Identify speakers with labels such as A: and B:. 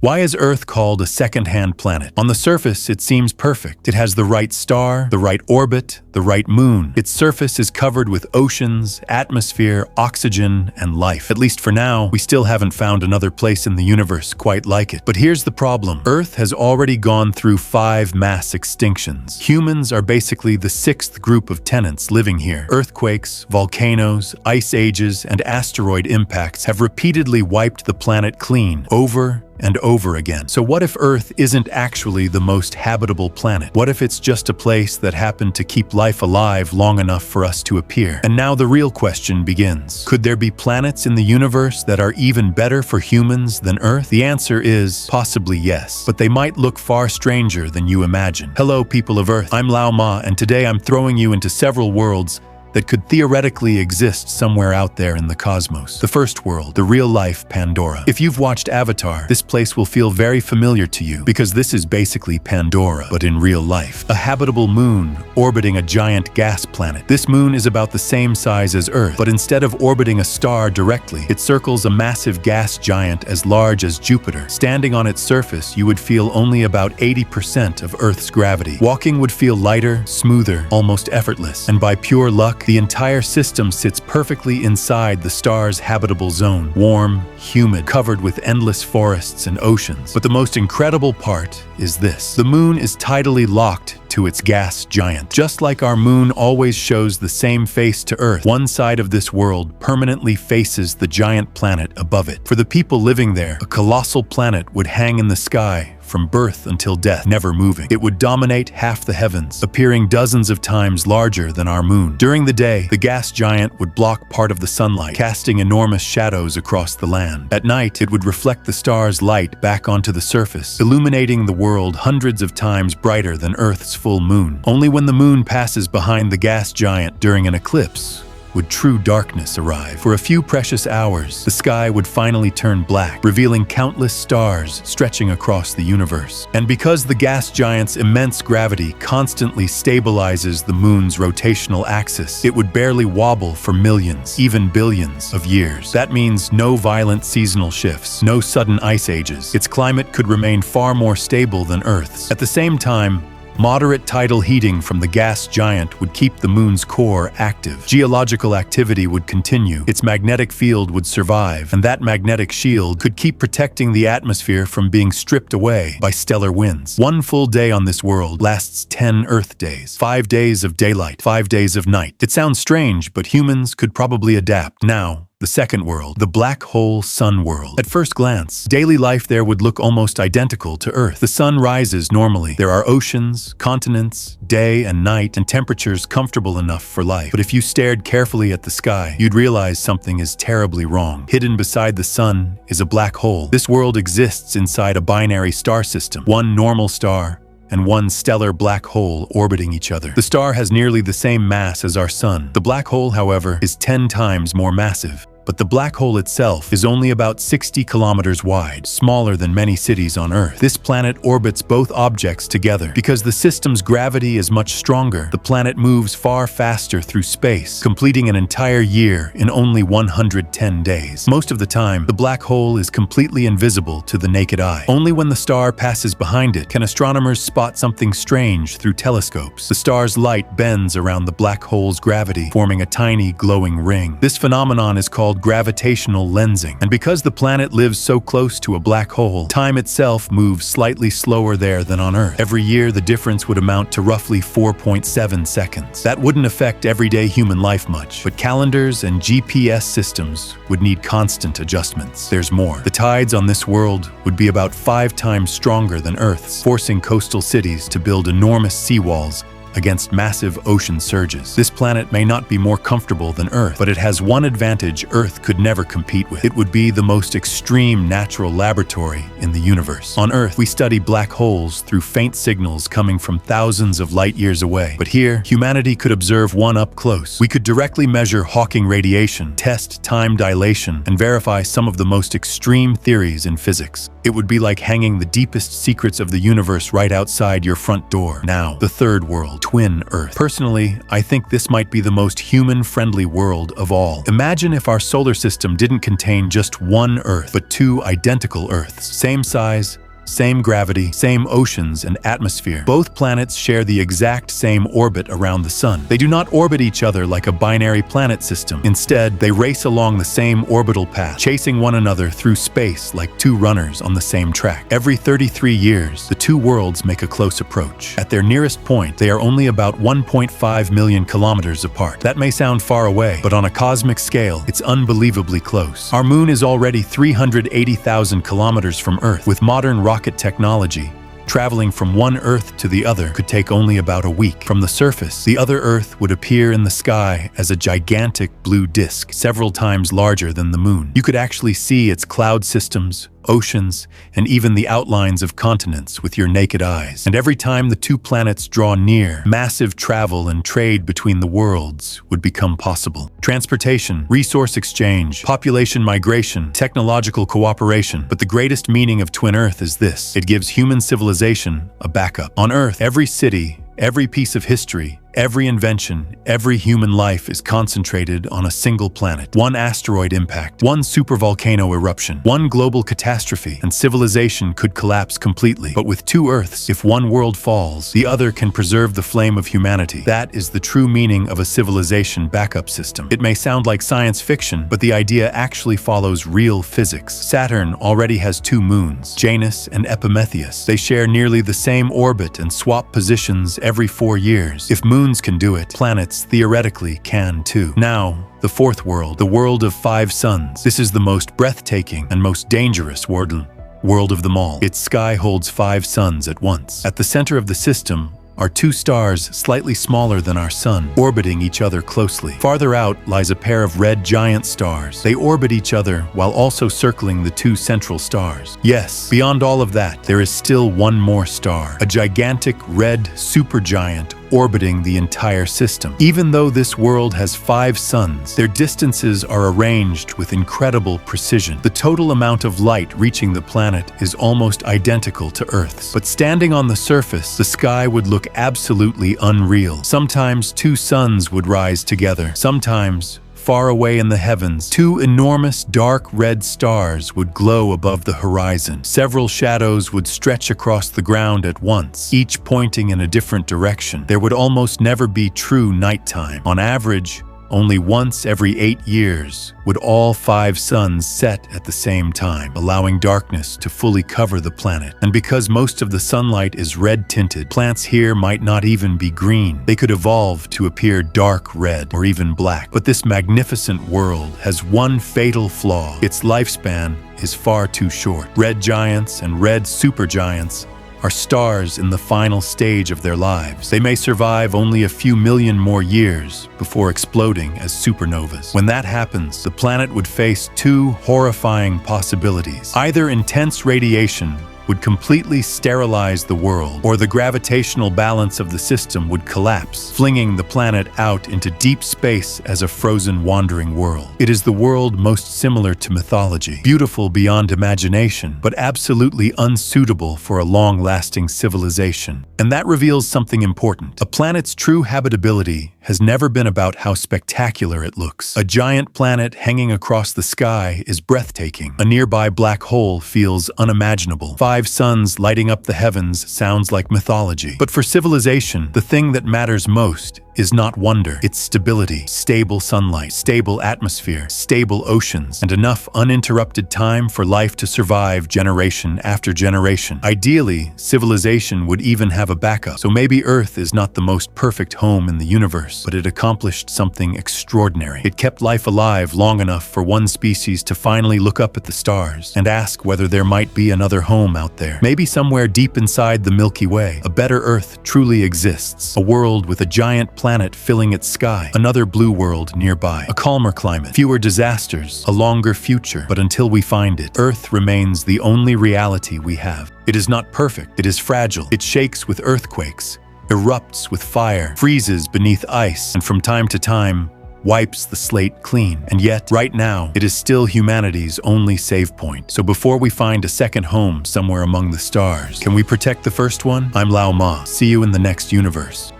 A: Why is Earth called a second-hand planet? On the surface, it seems perfect. It has the right star, the right orbit, the right moon. Its surface is covered with oceans, atmosphere, oxygen, and life. At least for now, we still haven't found another place in the universe quite like it. But here's the problem. Earth has already gone through 5 mass extinctions. Humans are basically the 6th group of tenants living here. Earthquakes, volcanoes, ice ages, and asteroid impacts have repeatedly wiped the planet clean, over and over again. So what if Earth isn't actually the most habitable planet? What if it's just a place that happened to keep life alive long enough for us to appear? And now the real question begins. Could there be planets in the universe that are even better for humans than Earth? The answer is possibly yes, but they might look far stranger than you imagine. Hello, people of Earth. I'm Lao Ma, and today I'm throwing you into several worlds that could theoretically exist somewhere out there in the cosmos. The first world, the real-life Pandora. If you've watched Avatar, this place will feel very familiar to you because this is basically Pandora, but in real life. A habitable moon orbiting a giant gas planet. This moon is about the same size as Earth, but instead of orbiting a star directly, it circles a massive gas giant as large as Jupiter. Standing on its surface, you would feel only about 80% of Earth's gravity. Walking would feel lighter, smoother, almost effortless, and by pure luck, the entire system sits perfectly inside the star's habitable zone, warm, humid, covered with endless forests and oceans. But the most incredible part is this. The moon is tidally locked to its gas giant. Just like our moon always shows the same face to Earth, one side of this world permanently faces the giant planet above it. For the people living there, a colossal planet would hang in the sky from birth until death, never moving. It would dominate half the heavens, appearing dozens of times larger than our moon. During the day, the gas giant would block part of the sunlight, casting enormous shadows across the land. At night, it would reflect the star's light back onto the surface, illuminating the world hundreds of times brighter than Earth's full moon. Only when the moon passes behind the gas giant during an eclipse would true darkness arrive. For a few precious hours, the sky would finally turn black, revealing countless stars stretching across the universe. And because the gas giant's immense gravity constantly stabilizes the moon's rotational axis, it would barely wobble for millions, even billions of years. That means no violent seasonal shifts, no sudden ice ages. Its climate could remain far more stable than Earth's. At the same time, moderate tidal heating from the gas giant would keep the moon's core active. Geological activity would continue, its magnetic field would survive, and that magnetic shield could keep protecting the atmosphere from being stripped away by stellar winds. One full day on this world lasts 10 Earth days. 5 days of daylight, 5 days of night. It sounds strange, but humans could probably adapt. Now, the second world, the black hole sun world. At first glance, daily life there would look almost identical to Earth. The sun rises normally. There are oceans, continents, day and night, and temperatures comfortable enough for life. But if you stared carefully at the sky, you'd realize something is terribly wrong. Hidden beside the sun is a black hole. This world exists inside a binary star system. One normal star and one stellar black hole orbiting each other. The star has nearly the same mass as our sun. The black hole, however, is 10 times more massive. But the black hole itself is only about 60 kilometers wide, smaller than many cities on Earth. This planet orbits both objects together. Because the system's gravity is much stronger, the planet moves far faster through space, completing an entire year in only 110 days. Most of the time, the black hole is completely invisible to the naked eye. Only when the star passes behind it can astronomers spot something strange through telescopes. The star's light bends around the black hole's gravity, forming a tiny glowing ring. This phenomenon is called gravitational lensing. And because the planet lives so close to a black hole, time itself moves slightly slower there than on Earth. Every year, the difference would amount to roughly 4.7 seconds. That wouldn't affect everyday human life much, but calendars and GPS systems would need constant adjustments. There's more. The tides on this world would be about 5 times stronger than Earth's, forcing coastal cities to build enormous seawalls against massive ocean surges. This planet may not be more comfortable than Earth, but it has one advantage Earth could never compete with. It would be the most extreme natural laboratory in the universe. On Earth, we study black holes through faint signals coming from thousands of light years away. But here, humanity could observe one up close. We could directly measure Hawking radiation, test time dilation, and verify some of the most extreme theories in physics. It would be like hanging the deepest secrets of the universe right outside your front door. Now, the third world. twin Earth. Personally, I think this might be the most human-friendly world of all. Imagine if our solar system didn't contain just one Earth, but two identical Earths. Same size, same gravity, same oceans and atmosphere. Both planets share the exact same orbit around the sun. They do not orbit each other like a binary planet system. Instead, they race along the same orbital path, chasing one another through space like two runners on the same track. Every 33 years, the two worlds make a close approach. At their nearest point, they are only about 1.5 million kilometers apart. That may sound far away, but on a cosmic scale, it's unbelievably close. Our moon is already 380,000 kilometers from Earth. With modern rocket technology, traveling from one Earth to the other could take only about a week. From the surface, the other Earth would appear in the sky as a gigantic blue disk, several times larger than the moon. You could actually see its cloud systems, oceans, and even the outlines of continents with your naked eyes. And every time the two planets draw near, massive travel and trade between the worlds would become possible. Transportation, resource exchange, population migration, technological cooperation. But the greatest meaning of Twin Earth is this: it gives human civilization a backup. On Earth, every city, every piece of history, every invention, every human life is concentrated on a single planet. One asteroid impact, one supervolcano eruption, one global catastrophe, and civilization could collapse completely. But with two Earths, if one world falls, the other can preserve the flame of humanity. That is the true meaning of a civilization backup system. It may sound like science fiction, but the idea actually follows real physics. Saturn already has two moons, Janus and Epimetheus. They share nearly the same orbit and swap positions every 4 years. If moons can do it, planets theoretically can too. Now, the fourth world, the world of 5 suns. This is the most breathtaking and most dangerous world of them all. Its sky holds 5 suns at once. At the center of the system are 2 stars slightly smaller than our sun, orbiting each other closely. Farther out lies a pair of red giant stars. They orbit each other while also circling the 2 central stars. Yes, beyond all of that, there is still one more star, a gigantic red supergiant orbiting the entire system. Even though this world has 5 suns, their distances are arranged with incredible precision. The total amount of light reaching the planet is almost identical to Earth's. But standing on the surface, the sky would look absolutely unreal. Sometimes 2 suns would rise together. Sometimes, far away in the heavens, 2 enormous dark red stars would glow above the horizon. Several shadows would stretch across the ground at once, each pointing in a different direction. There would almost never be true nighttime. On average, only once every 8 years would all 5 suns set at the same time, allowing darkness to fully cover the planet. And because most of the sunlight is red-tinted, plants here might not even be green. They could evolve to appear dark red or even black. But this magnificent world has one fatal flaw. Its lifespan is far too short. Red giants and red supergiants are stars in the final stage of their lives. They may survive only a few million more years before exploding as supernovas. When that happens, the planet would face 2 horrifying possibilities. Either intense radiation would completely sterilize the world, or the gravitational balance of the system would collapse, flinging the planet out into deep space as a frozen wandering world. It is the world most similar to mythology, beautiful beyond imagination, but absolutely unsuitable for a long-lasting civilization. And that reveals something important. A planet's true habitability has never been about how spectacular it looks. A giant planet hanging across the sky is breathtaking. A nearby black hole feels unimaginable. 5 suns lighting up the heavens sounds like mythology. But for civilization, the thing that matters most is not wonder, it's stability. Stable sunlight, stable atmosphere, stable oceans, and enough uninterrupted time for life to survive generation after generation. Ideally, civilization would even have a backup. So maybe Earth is not the most perfect home in the universe, but it accomplished something extraordinary. It kept life alive long enough for one species to finally look up at the stars and ask whether there might be another home out there. Maybe somewhere deep inside the Milky Way, a better Earth truly exists. A world with a giant planet filling its sky, another blue world nearby, a calmer climate, fewer disasters, a longer future. But until we find it, Earth remains the only reality we have. It is not perfect, it is fragile. It shakes with earthquakes, erupts with fire, freezes beneath ice, and from time to time, wipes the slate clean. And yet, right now, it is still humanity's only save point. So before we find a second home somewhere among the stars, can we protect the first one? I'm Lao Ma. See you in the next universe.